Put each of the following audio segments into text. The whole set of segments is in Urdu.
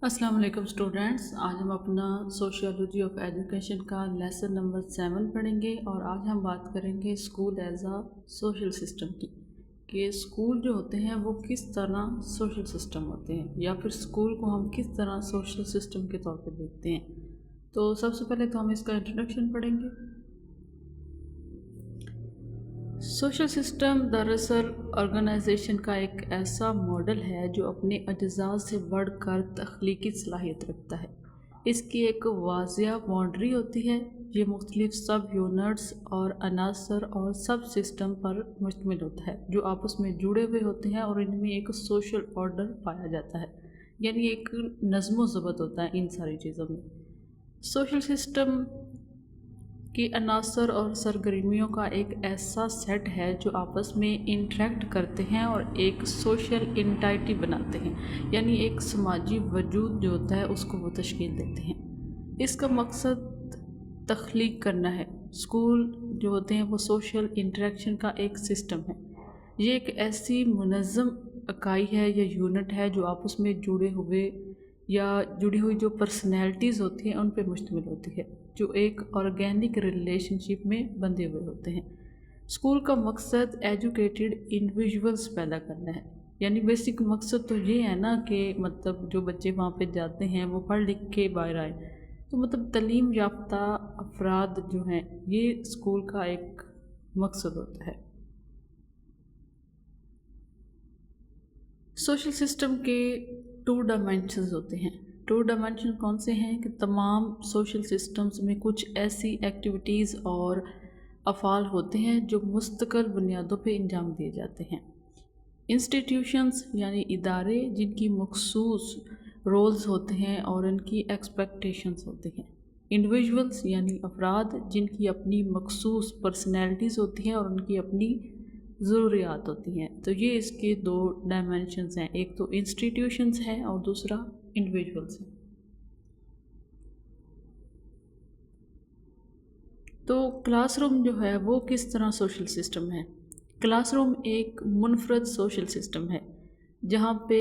السلام علیکم اسٹوڈینٹس، آج ہم اپنا سوشیالوجی آف ایجوکیشن کا لیسن نمبر 7 پڑھیں گے اور آج ہم بات کریں گے school as a social system کی، کہ اسکول جو ہوتے ہیں وہ کس طرح سوشل سسٹم ہوتے ہیں یا پھر اسکول کو ہم کس طرح سوشل سسٹم کے طور پہ دیکھتے ہیں۔ تو سب سے پہلے تو ہم اس کا انٹروڈکشن پڑھیں گے۔ سوشل سسٹم دراصل آرگنائزیشن کا ایک ایسا ماڈل ہے جو اپنے اجزاء سے بڑھ کر تخلیقی صلاحیت رکھتا ہے۔ اس کی ایک واضح باؤنڈری ہوتی ہے۔ یہ مختلف سب یونٹس اور عناصر اور سب سسٹم پر مشتمل ہوتا ہے جو آپس میں جڑے ہوئے ہوتے ہیں اور ان میں ایک سوشل آرڈر پایا جاتا ہے، یعنی ایک نظم و ضبط ہوتا ہے ان ساری چیزوں میں۔ سوشل سسٹم کی عناصر اور سرگرمیوں کا ایک ایسا سیٹ ہے جو آپس میں انٹریکٹ کرتے ہیں اور ایک سوشل انٹائٹی بناتے ہیں، یعنی ایک سماجی وجود جو ہوتا ہے اس کو وہ تشکیل دیتے ہیں۔ اس کا مقصد تخلیق کرنا ہے۔ اسکول جو ہوتے ہیں وہ سوشل انٹریکشن کا ایک سسٹم ہے۔ یہ ایک ایسی منظم اکائی ہے یا یونٹ ہے جو آپس میں جڑے ہوئے یا جڑی ہوئی جو پرسنالٹیز ہوتی ہیں ان پہ مشتمل ہوتی ہے، جو ایک آرگینک ریلیشن شپ میں بندھے ہوئے ہوتے ہیں۔ اسکول کا مقصد ایجوکیٹڈ انڈیویژولس پیدا کرنا ہے، یعنی بیسک مقصد تو یہ ہے نا کہ مطلب جو بچے وہاں پہ جاتے ہیں وہ پڑھ لکھ کے باہر آئے، تو مطلب تعلیم یافتہ افراد جو ہیں یہ اسکول کا ایک مقصد ہوتا ہے۔ سوشل سسٹم کے 2 ڈائمینشنز ہوتے ہیں۔ 2 ڈائمینشن کون سے ہیں کہ تمام سوشل سسٹمز میں کچھ ایسی ایکٹیویٹیز اور افعال ہوتے ہیں جو مستقل بنیادوں پہ انجام دیے جاتے ہیں۔ انسٹیٹیوشنز یعنی ادارے جن کی مخصوص رولز ہوتے ہیں اور ان کی ایکسپیکٹیشنز ہوتے ہیں۔ انڈیویژولز یعنی افراد جن کی اپنی مخصوص پرسنالٹیز ہوتی ہیں اور ان کی اپنی ضروریات ہوتی ہیں۔ تو یہ اس کے 2 ڈائمینشنز ہیں، ایک تو انسٹیٹیوشنز ہے اور دوسرا انڈیویژولز ہے۔ تو کلاس روم جو ہے وہ کس طرح سوشل سسٹم ہے؟ کلاس روم ایک منفرد سوشل سسٹم ہے جہاں پہ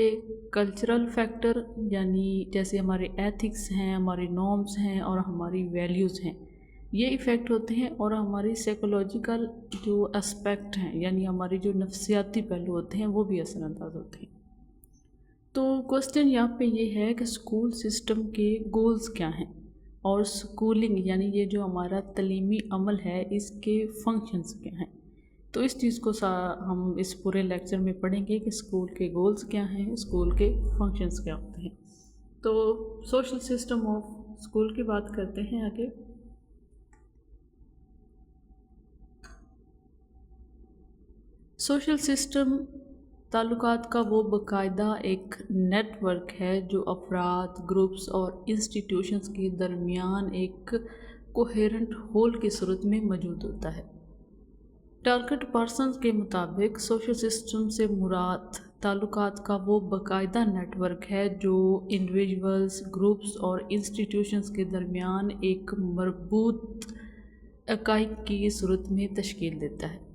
کلچرل فیکٹر یعنی جیسے ہمارے ایتھکس ہیں، ہماری نارمز ہیں اور ہماری ویلیوز ہیں، یہ ایفیکٹ ہوتے ہیں، اور ہماری سائیکولوجیکل جو اسپیکٹ ہیں یعنی ہماری جو نفسیاتی پہلو ہوتے ہیں وہ بھی اثر انداز ہوتے ہیں۔ تو کوسچن یہاں پہ یہ ہے کہ اسکول سسٹم کے گولز کیا ہیں اور اسکولنگ یعنی یہ جو ہمارا تعلیمی عمل ہے اس کے فنکشنز کیا ہیں۔ تو اس چیز کو ہم اس پورے لیکچر میں پڑھیں گے کہ اسکول کے گولز کیا ہیں، اسکول کے فنکشنز کیا ہوتے ہیں۔ تو سوشل سسٹم آف اسکول کی بات کرتے ہیں آگے۔ سوشل سسٹم تعلقات کا وہ باقاعدہ ایک نیٹ ورک ہے جو افراد، گروپس اور انسٹیٹیوشنز کے درمیان ایک کوہیرنٹ ہول کی صورت میں موجود ہوتا ہے۔ ٹارگٹ پرسنز کے مطابق سوشل سسٹم سے مراد تعلقات کا وہ باقاعدہ نیٹ ورک ہے جو انڈیویژولز، گروپس اور انسٹیٹیوشنز کے درمیان ایک مربوط اکائی کی صورت میں تشکیل دیتا ہے۔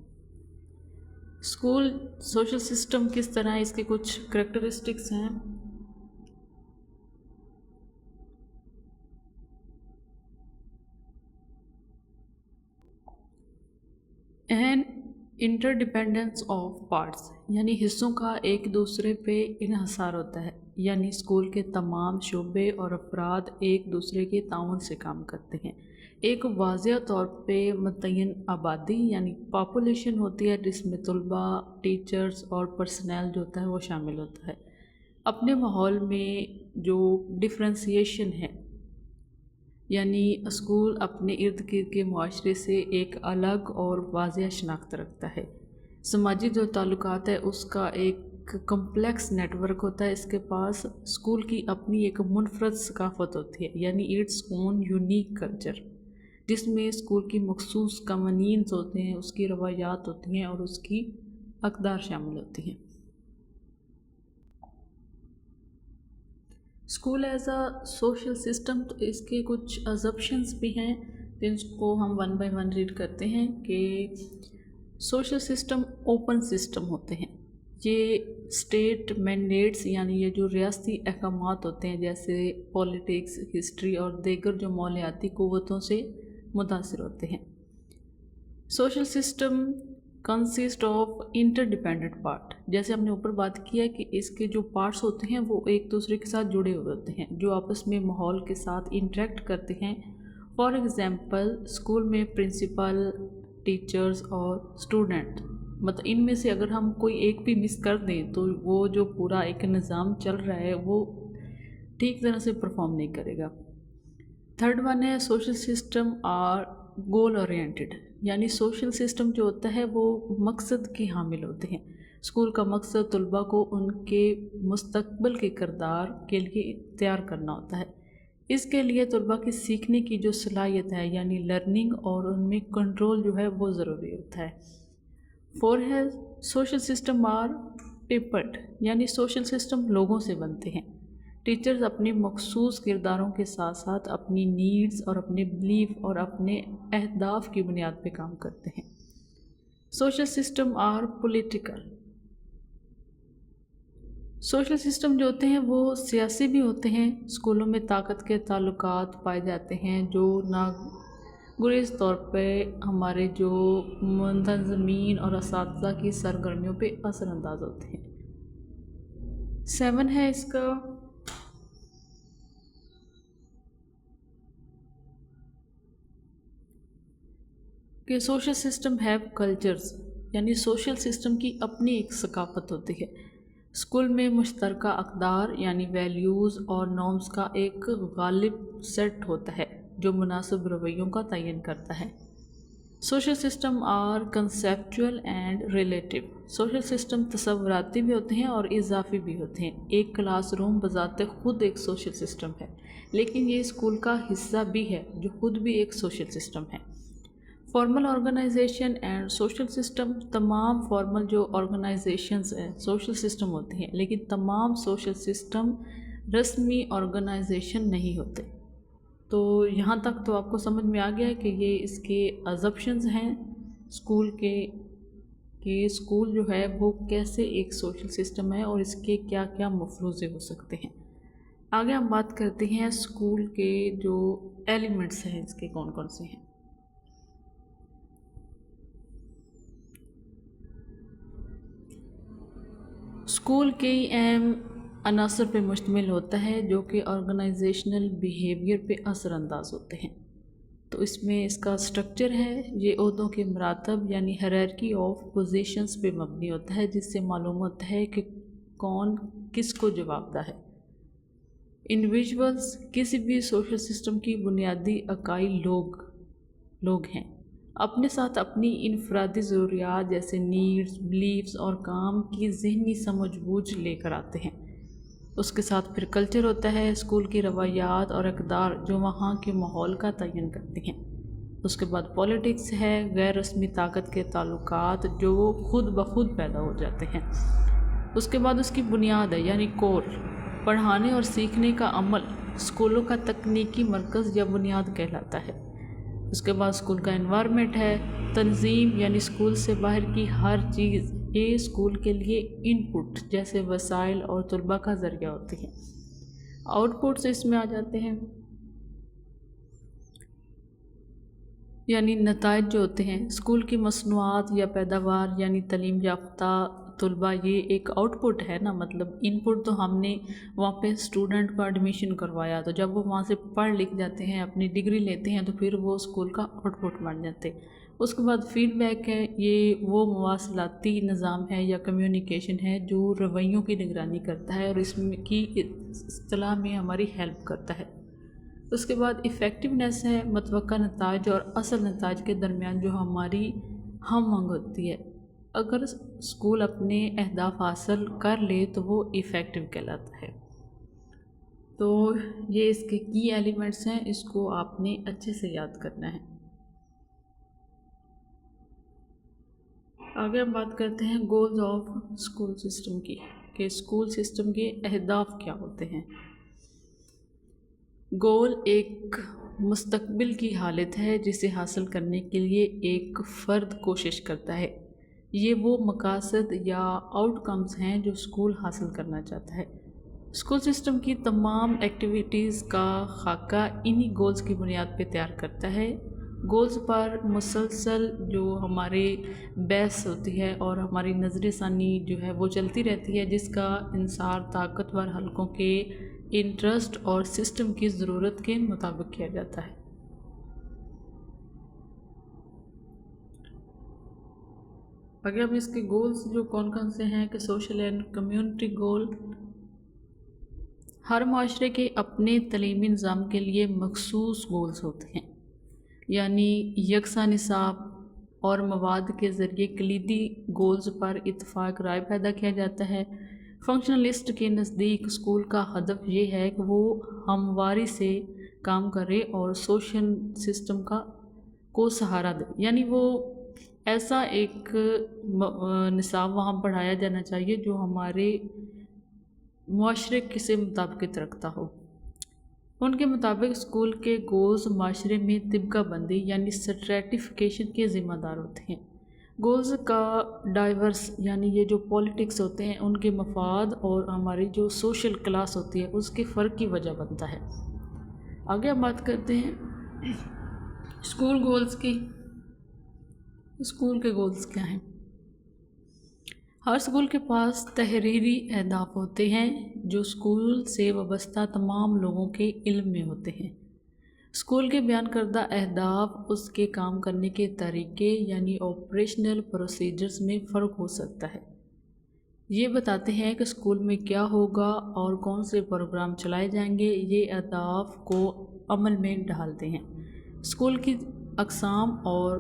اسکول سوشل سسٹم کس طرح، اس کے کچھ کریکٹرسٹکس ہیں۔ And interdependence of parts یعنی حصوں کا ایک دوسرے پہ انحصار ہوتا ہے، یعنی اسکول کے تمام شعبے اور افراد ایک دوسرے کے تعاون سے کام کرتے ہیں۔ ایک واضح طور پہ متعین آبادی یعنی پاپولیشن ہوتی ہے جس میں طلباء، ٹیچرز اور پرسنل جو ہوتا ہے وہ شامل ہوتا ہے۔ اپنے ماحول میں جو ڈفرینسیشن ہے یعنی اسکول اپنے ارد گرد کے معاشرے سے ایک الگ اور واضح شناخت رکھتا ہے۔ سماجی جو تعلقات ہے اس کا ایک کمپلیکس نیٹ ورک ہوتا ہے، اس کے پاس اسکول کی اپنی ایک منفرد ثقافت ہوتی ہے، یعنی اٹس اون یونیک کلچر، جس میں اسکول کی مخصوص قوانین ہوتے ہیں، اس کی روایات ہوتی ہیں اور اس کی اقدار شامل ہوتی ہیں۔ School as a social system, تو اس کے کچھ ازپشنس بھی ہیں جن کو ہم 1 بائی 1 ریڈ کرتے ہیں کہ سوشل سسٹم اوپن سسٹم ہوتے ہیں، یہ اسٹیٹ مینڈیٹس یعنی یہ جو ریاستی احکامات ہوتے ہیں جیسے پولیٹکس، ہسٹری اور دیگر جو مالیاتی قوتوں سے متاثر ہوتے ہیں۔ Social system consist of interdependent part, جیسے ہم نے اوپر بات کیا کہ اس کے جو پارٹس ہوتے ہیں وہ ایک دوسرے کے ساتھ جڑے ہوئے ہوتے ہیں جو آپس میں ماحول کے ساتھ انٹریکٹ کرتے ہیں۔ فار ایگزامپل اسکول میں پرنسپل، ٹیچرز اور اسٹوڈنٹ، مطلب ان میں سے اگر ہم کوئی ایک بھی مس کر دیں تو وہ جو پورا ایک نظام چل رہا ہے وہ ٹھیک طرح سے پرفارم نہیں کرے گا۔ تھرڈ ون ہے social system are goal oriented, یعنی سوشل سسٹم جو ہوتا ہے وہ مقصد کے حامل ہوتے ہیں۔ اسکول کا مقصد طلباء کو ان کے مستقبل کے کردار کے لیے تیار کرنا ہوتا ہے۔ اس کے لیے طلباء کی سیکھنے کی جو صلاحیت ہے یعنی لرننگ اور ان میں کنٹرول جو ہے وہ ضروری ہوتا ہے۔ فور ہے سوشل سسٹم آر پیپلڈ، یعنی سوشل سسٹم لوگوں سے بنتے ہیں۔ ٹیچرز اپنے مخصوص کرداروں کے ساتھ ساتھ اپنی نیڈز اور اپنے بلیف اور اپنے اہداف کی بنیاد پہ کام کرتے ہیں۔ Social system are political, social system جو ہوتے ہیں وہ سیاسی بھی ہوتے ہیں۔ اسکولوں میں طاقت کے تعلقات پائے جاتے ہیں جو ناگزیر طور پہ ہمارے جو منتظمین اور اساتذہ کی سرگرمیوں پہ اثر انداز ہوتے ہیں۔ 7 ہے اس کا کہ سوشل سسٹم ہیو کلچرز، یعنی سوشل سسٹم کی اپنی ایک ثقافت ہوتی ہے۔ اسکول میں مشترکہ اقدار یعنی ویلیوز اور نارمز کا ایک غالب سیٹ ہوتا ہے جو مناسب رویوں کا تعین کرتا ہے۔ Social system are conceptual and relative, social system تصوراتی بھی ہوتے ہیں اور اضافی بھی ہوتے ہیں۔ ایک کلاس روم بذات خود ایک سوشل سسٹم ہے، لیکن یہ اسکول کا حصہ بھی ہے جو خود بھی ایک سوشل سسٹم ہے۔ Formal organisation and social system, تمام فارمل جو آرگنائزیشنز ہیں سوشل سسٹم ہوتے ہیں، لیکن تمام سوشل سسٹم رسمی آرگنائزیشن نہیں ہوتے۔ تو یہاں تک تو آپ کو سمجھ میں آ گیا ہے کہ یہ اس کے ازمپشنز ہیں اسکول کے، کہ اسکول جو ہے وہ کیسے ایک سوشل سسٹم ہے اور اس کے کیا کیا مفروضے ہو سکتے ہیں۔ آگے ہم بات کرتے ہیں اسکول کے جو ایلیمنٹس ہیں اس کے کون کون سے ہیں۔ اسکول کئی اہم عناصر پہ مشتمل ہوتا ہے جو کہ آرگنائزیشنل بیہیویئر پہ اثر انداز ہوتے ہیں۔ تو اس میں اس کا سٹرکچر ہے، یہ عہدوں کے مراتب یعنی ہیرارکی آف پوزیشنز پہ مبنی ہوتا ہے جس سے معلوم ہوتا ہے کہ کون کس کو جواب دہ ہے۔ انڈیویژولز کسی بھی سوشل سسٹم کی بنیادی اکائی لوگ ہیں، اپنے ساتھ اپنی انفرادی ضروریات جیسے نیڈز، بلیفز اور کام کی ذہنی سمجھ بوجھ لے کر آتے ہیں۔ اس کے ساتھ پھر کلچر ہوتا ہے، اسکول کی روایات اور اقدار جو وہاں کے ماحول کا تعین کرتے ہیں۔ اس کے بعد پولیٹکس ہے، غیر رسمی طاقت کے تعلقات جو وہ خود بخود پیدا ہو جاتے ہیں۔ اس کے بعد اس کی بنیاد ہے یعنی کور، پڑھانے اور سیکھنے کا عمل اسکولوں کا تکنیکی مرکز یا بنیاد کہلاتا ہے۔ اس کے بعد اسکول کا انوائرمنٹ ہے، تنظیم یعنی اسکول سے باہر کی ہر چیز یہ اسکول کے لیے ان پٹ جیسے وسائل اور طلباء کا ذریعہ ہوتی ہے۔ آؤٹ پٹس اس میں آ جاتے ہیں یعنی نتائج جو ہوتے ہیں، اسکول کی مصنوعات یا پیداوار یعنی تعلیم یافتہ طلباء، یہ ایک آؤٹ پٹ ہے نا، مطلب ان پٹ تو ہم نے وہاں پہ اسٹوڈنٹ کا ایڈمیشن کروایا تو جب وہ وہاں سے پڑھ لکھ جاتے ہیں، اپنی ڈگری لیتے ہیں تو پھر وہ اسکول کا آؤٹ پٹ بن جاتے۔ اس کے بعد فیڈ بیک ہے، یہ وہ مواصلاتی نظام ہے یا کمیونیکیشن ہے جو رویوں کی نگرانی کرتا ہے اور اس کی اصطلاح میں ہماری ہیلپ کرتا ہے۔ اس کے بعد افیکٹونیس ہے، متوقع نتائج اور اصل نتائج کے درمیان جو ہماری ہم آہنگ ہوتی ہے۔ اگر اسکول اپنے اہداف حاصل کر لے تو وہ ایفیکٹو کہلاتا ہے۔ تو یہ اس کے کی ایلیمنٹس ہیں، اس کو آپ نے اچھے سے یاد کرنا ہے۔ آگے ہم بات کرتے ہیں گولز آف اسکول سسٹم کی، کہ اسکول سسٹم کے اہداف کیا ہوتے ہیں۔ گول ایک مستقبل کی حالت ہے جسے حاصل کرنے کے لیے ایک فرد کوشش کرتا ہے۔ یہ وہ مقاصد یا آؤٹ کمز ہیں جو اسکول حاصل کرنا چاہتا ہے۔ اسکول سسٹم کی تمام ایکٹیویٹیز کا خاکہ انہی گولز کی بنیاد پہ تیار کرتا ہے۔ گولز پر مسلسل جو ہمارے بحث ہوتی ہے اور ہماری نظر ثانی جو ہے وہ چلتی رہتی ہے، جس کا انحصار طاقتور حلقوں کے انٹرسٹ اور سسٹم کی ضرورت کے مطابق کیا جاتا ہے۔ اگر اب اس کے گولز جو کون کون سے ہیں کہ سوشل اینڈ کمیونٹی گول، ہر معاشرے کے اپنے تعلیمی نظام کے لیے مخصوص گولز ہوتے ہیں، یعنی یکساں نصاب اور مواد کے ذریعے کلیدی گولز پر اتفاق رائے پیدا کیا جاتا ہے۔ فنکشنلسٹ کے نزدیک اسکول کا ہدف یہ ہے کہ وہ ہمواری سے کام کرے اور سوشل سسٹم کو سہارا دے، یعنی وہ ایسا ایک نصاب وہاں پڑھایا جانا چاہیے جو ہمارے معاشرے سے مطابقت رکھتا ہو۔ ان کے مطابق اسکول کے گولز معاشرے میں طبقہ بندی یعنی سٹریٹیفیکیشن کے ذمہ دار ہوتے ہیں۔ گولز کا ڈائیورس یعنی یہ جو پولیٹکس ہوتے ہیں ان کے مفاد اور ہماری جو سوشل کلاس ہوتی ہے اس کے فرق کی وجہ بنتا ہے۔ آگے ہم بات کرتے ہیں اسکول گولز کی۔ اسکول کے گولز کیا ہیں؟ ہر اسکول کے پاس تحریری اہداف ہوتے ہیں جو اسکول سے وابستہ تمام لوگوں کے علم میں ہوتے ہیں۔ اسکول کے بیان کردہ اہداف اس کے کام کرنے کے طریقے یعنی آپریشنل پروسیجرز میں فرق ہو سکتا ہے۔ یہ بتاتے ہیں کہ اسکول میں کیا ہوگا اور کون سے پروگرام چلائے جائیں گے، یہ اہداف کو عمل میں ڈھالتے ہیں۔ اسکول کی اقسام اور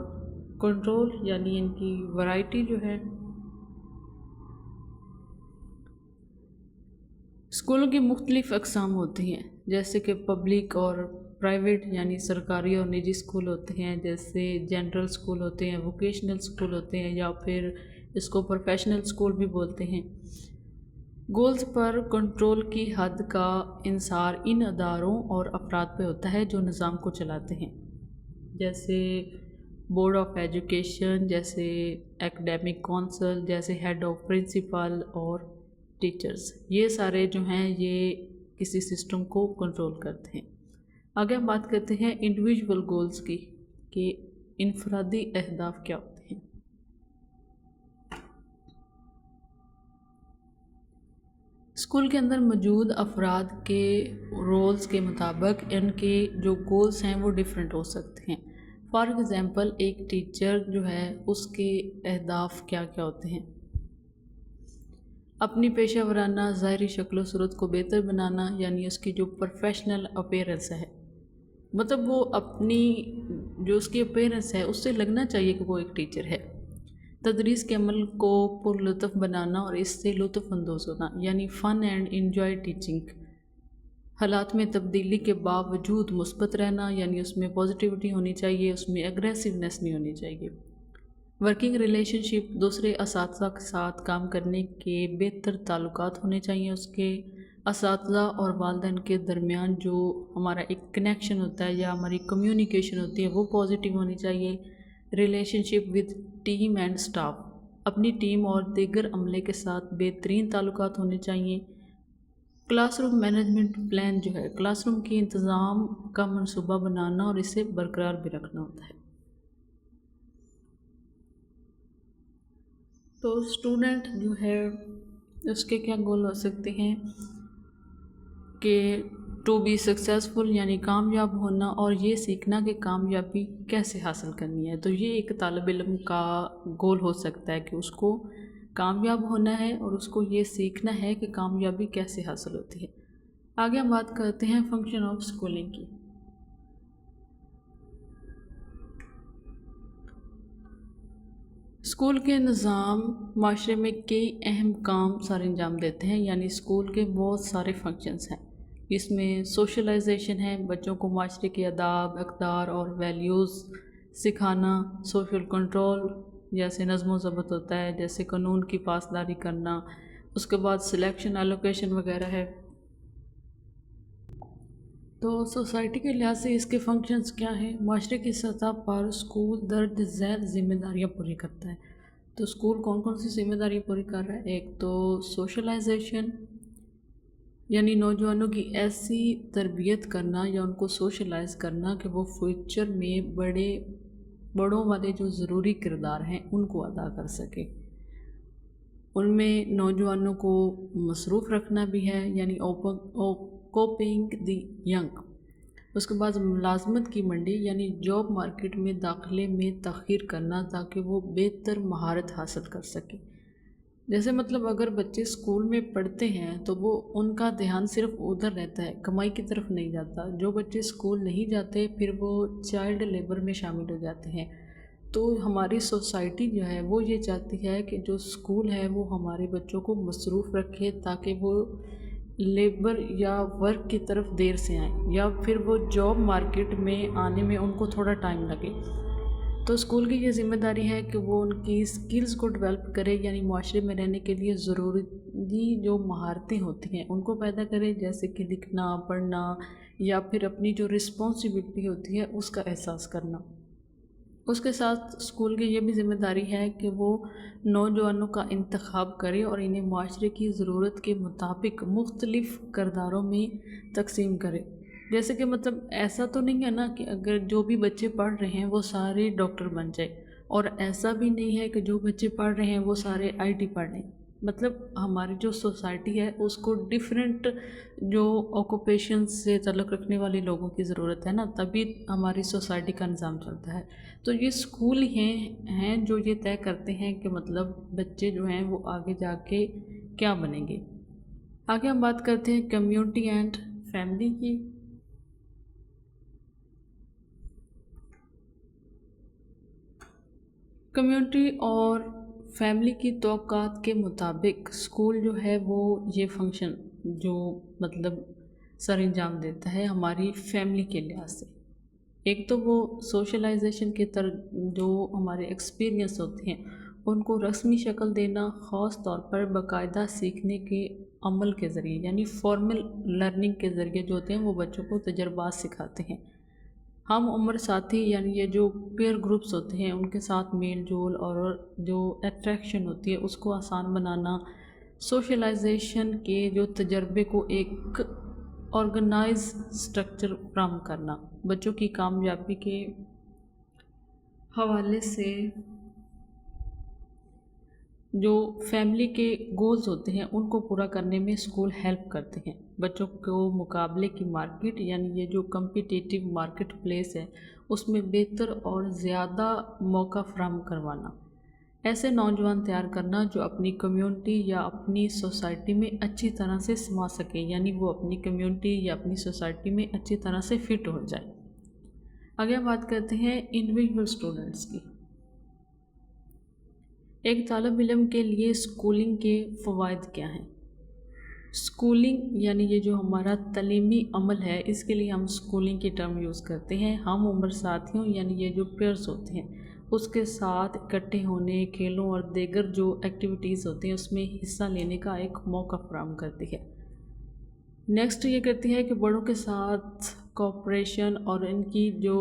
کنٹرول یعنی ان کی ورائٹی جو ہے، اسکولوں کی مختلف اقسام ہوتی ہیں جیسے کہ پبلک اور پرائیویٹ یعنی سرکاری اور نجی اسکول ہوتے ہیں، جیسے جنرل اسکول ہوتے ہیں، ووکیشنل اسکول ہوتے ہیں یا پھر اس کو پروفیشنل اسکول بھی بولتے ہیں۔ گولز پر کنٹرول کی حد کا انحصار ان اداروں اور افراد پہ ہوتا ہے جو نظام کو چلاتے ہیں، جیسے بورڈ آف ایجوکیشن، جیسے ایکڈیمک کونسل، جیسے ہیڈ آف پرنسپل اور ٹیچرز۔ یہ سارے جو ہیں یہ کسی سسٹم کو کنٹرول کرتے ہیں۔ آگے ہم بات کرتے ہیں انڈیویجول گولز کی کہ انفرادی اہداف کیا ہوتے ہیں۔ اسکول کے اندر موجود افراد کے رولز کے مطابق ان کے جو گولز ہیں وہ ڈیفرنٹ ہو سکتے ہیں۔ فار ایگزامپل ایک ٹیچر جو ہے اس کے اہداف کیا کیا ہوتے ہیں؟ اپنی پیشہ ورانہ ظاہری شکل و صورت کو بہتر بنانا، یعنی اس کی جو پروفیشنل اپیرنس ہے، مطلب وہ اپنی جو اس کی اپیرنس ہے اس سے لگنا چاہیے کہ وہ ایک ٹیچر ہے۔ تدریس کے عمل کو پر لطف بنانا اور اس سے لطف اندوز ہونا، یعنی فن اینڈ انجوائے ٹیچنگ۔ حالات میں تبدیلی کے باوجود مثبت رہنا، یعنی اس میں پازیٹیوٹی ہونی چاہیے، اس میں اگریسونیس نہیں ہونی چاہیے۔ ورکنگ ریلیشن شپ، دوسرے اساتذہ کے ساتھ کام کرنے کے بہتر تعلقات ہونے چاہیے۔ اس کے اساتذہ اور والدین کے درمیان جو ہمارا ایک کنیکشن ہوتا ہے یا ہماری کمیونیکیشن ہوتی ہے وہ پازیٹیو ہونی چاہیے۔ Relation ship with team and staff, اپنی ٹیم اور دیگر عملے کے ساتھ بہترین تعلقات ہونے چاہیے۔ کلاس روم مینجمنٹ پلان جو ہے کلاس روم کے انتظام کا منصوبہ بنانا اور اسے برقرار بھی رکھنا ہوتا ہے۔ تو اسٹوڈنٹ جو ہے اس کے کیا گول ہو سکتے ہیں کہ ٹو بی سکسیزفل یعنی کامیاب ہونا، اور یہ سیکھنا کہ کامیابی کیسے حاصل کرنی ہے۔ تو یہ ایک طالب علم کا گول ہو سکتا ہے کہ اس کو کامیاب ہونا ہے اور اس کو یہ سیکھنا ہے کہ کامیابی کیسے حاصل ہوتی ہے۔ آگے ہم بات کرتے ہیں فنکشن آف اسکولنگ کی۔ اسکول کے نظام معاشرے میں کئی اہم کام سر انجام دیتے ہیں، یعنی اسکول کے بہت سارے فنکشنز ہیں۔ اس میں سوشلائزیشن ہے، بچوں کو معاشرے کے آداب، اقدار اور ویلیوز سکھانا۔ سوشل کنٹرول جیسے نظم و ضبط ہوتا ہے، جیسے قانون کی پاسداری کرنا۔ اس کے بعد سلیکشن، ایلوکیشن وغیرہ ہے۔ تو سوسائٹی کے لحاظ سے اس کے فنکشنز کیا ہیں؟ معاشرے کی سطح پر اسکول درج ذیل ذمہ داریاں پوری کرتا ہے۔ تو اسکول کون کون سی ذمہ داری پوری کر رہا ہے؟ ایک تو سوشلائزیشن، یعنی نوجوانوں کی ایسی تربیت کرنا یا ان کو سوشلائز کرنا کہ وہ فیوچر میں بڑوں والے جو ضروری کردار ہیں ان کو ادا کر سکے۔ ان میں نوجوانوں کو مصروف رکھنا بھی ہے، یعنی کوپنگ دی ینگ۔ اس کے بعد ملازمت کی منڈی، یعنی جاب مارکیٹ میں داخلے میں تاخیر کرنا تاکہ وہ بہتر مہارت حاصل کر سکے۔ جیسے مطلب اگر بچے اسکول میں پڑھتے ہیں تو وہ ان کا دھیان صرف ادھر رہتا ہے، کمائی کی طرف نہیں جاتا۔ جو بچے اسکول نہیں جاتے پھر وہ چائلڈ لیبر میں شامل ہو جاتے ہیں۔ تو ہماری سوسائٹی جو ہے وہ یہ چاہتی ہے کہ جو اسکول ہے وہ ہمارے بچوں کو مصروف رکھے تاکہ وہ لیبر یا ورک کی طرف دیر سے آئیں، یا پھر وہ جاب مارکیٹ میں آنے میں ان کو تھوڑا ٹائم لگے۔ تو اسکول کی یہ ذمہ داری ہے کہ وہ ان کی اسکلز کو ڈیولپ کرے، یعنی معاشرے میں رہنے کے لیے ضروری جو مہارتیں ہوتی ہیں ان کو پیدا کرے، جیسے کہ لکھنا، پڑھنا، یا پھر اپنی جو رسپانسبلٹی ہوتی ہے اس کا احساس کرنا۔ اس کے ساتھ اسکول کی یہ بھی ذمہ داری ہے کہ وہ نوجوانوں کا انتخاب کرے اور انہیں معاشرے کی ضرورت کے مطابق مختلف کرداروں میں تقسیم کرے۔ جیسے کہ مطلب ایسا تو نہیں ہے نا کہ اگر جو بھی بچے پڑھ رہے ہیں وہ سارے ڈاکٹر بن جائے، اور ایسا بھی نہیں ہے کہ جو بچے پڑھ رہے ہیں وہ سارے IT پڑھ لیں۔ مطلب ہماری جو سوسائٹی ہے اس کو ڈیفرنٹ جو آکوپیشن سے تعلق رکھنے والے لوگوں کی ضرورت ہے نا، تبھی ہماری سوسائٹی کا نظام چلتا ہے۔ تو یہ اسکول ہیں جو یہ طے کرتے ہیں کہ مطلب بچے جو ہیں وہ آگے جا کے کیا بنیں گے۔ آگے ہم بات کرتے ہیں کمیونٹی اینڈ فیملی کی۔ کمیونٹی اور فیملی کی توقعات کے مطابق اسکول جو ہے وہ یہ فنکشن جو مطلب سر انجام دیتا ہے ہماری فیملی کے لحاظ سے۔ ایک تو وہ سوشلائزیشن کے جو ہمارے ایکسپیرینس ہوتے ہیں ان کو رسمی شکل دینا، خاص طور پر باقاعدہ سیکھنے کے عمل کے ذریعے، یعنی فارمل لرننگ کے ذریعے جو ہوتے ہیں وہ بچوں کو تجربات سکھاتے ہیں۔ ہم عمر ساتھی، یعنی یہ جو پیئر گروپس ہوتے ہیں ان کے ساتھ میل جول اور جو اٹریکشن ہوتی ہے اس کو آسان بنانا، سوشلائزیشن کے جو تجربے کو ایک آرگنائز سٹرکچر فراہم کرنا، بچوں کی کامیابی کے حوالے سے جو فیملی کے گولز ہوتے ہیں ان کو پورا کرنے میں اسکول ہیلپ کرتے ہیں۔ بچوں کو مقابلے کی مارکیٹ، یعنی یہ جو کمپیٹیٹیو مارکیٹ پلیس ہے اس میں بہتر اور زیادہ موقع فراہم کروانا، ایسے نوجوان تیار کرنا جو اپنی کمیونٹی یا اپنی سوسائٹی میں اچھی طرح سے سما سکیں، یعنی وہ اپنی کمیونٹی یا اپنی سوسائٹی میں اچھی طرح سے فٹ ہو جائے۔ آگے ہم بات کرتے ہیں انڈیویجول اسٹوڈنٹس کی۔ ایک طالب علم کے لیے اسکولنگ کے فوائد کیا ہیں؟ اسکولنگ یعنی یہ جو ہمارا تعلیمی عمل ہے اس کے لیے ہم اسکولنگ کی ٹرم یوز کرتے ہیں۔ ہم عمر ساتھیوں، یعنی یہ جو پیئرس ہوتے ہیں اس کے ساتھ اکٹھے ہونے، کھیلوں اور دیگر جو ایکٹیویٹیز ہوتی ہیں اس میں حصہ لینے کا ایک موقع فراہم کرتی ہے۔ نیکسٹ یہ کرتی ہے کہ بڑوں کے ساتھ کوآپریشن اور ان کی جو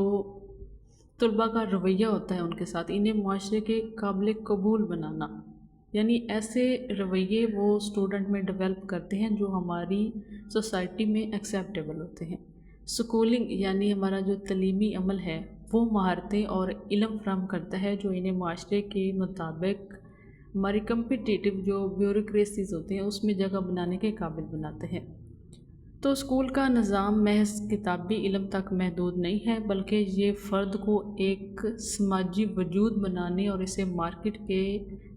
طلباء کا رویہ ہوتا ہے ان کے ساتھ، انہیں معاشرے کے قابل قبول بنانا، یعنی ایسے رویے وہ اسٹوڈنٹ میں ڈیولپ کرتے ہیں جو ہماری سوسائٹی میں ایکسیپٹیبل ہوتے ہیں۔ اسکولنگ یعنی ہمارا جو تعلیمی عمل ہے وہ مہارتیں اور علم فراہم کرتا ہے جو انہیں معاشرے کے مطابق ہماری کمپیٹیٹیو جو بیوروکریسیز ہوتے ہیں اس میں جگہ بنانے کے قابل بناتے ہیں۔ تو اسکول کا نظام محض کتابی علم تک محدود نہیں ہے، بلکہ یہ فرد کو ایک سماجی وجود بنانے اور اسے مارکیٹ کے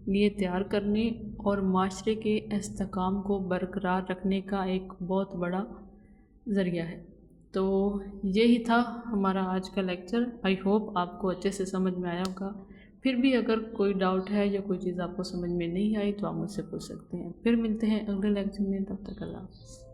لیے تیار کرنے اور معاشرے کے استحکام کو برقرار رکھنے کا ایک بہت بڑا ذریعہ ہے۔ تو یہی تھا ہمارا آج کا لیکچر۔ آئی ہوپ آپ کو اچھے سے سمجھ میں آیا ہوگا۔ پھر بھی اگر کوئی ڈاؤٹ ہے یا کوئی چیز آپ کو سمجھ میں نہیں آئی تو آپ مجھ سے پوچھ سکتے ہیں۔ پھر ملتے ہیں اگلے لیکچر میں، تب تک اللہ حافظ۔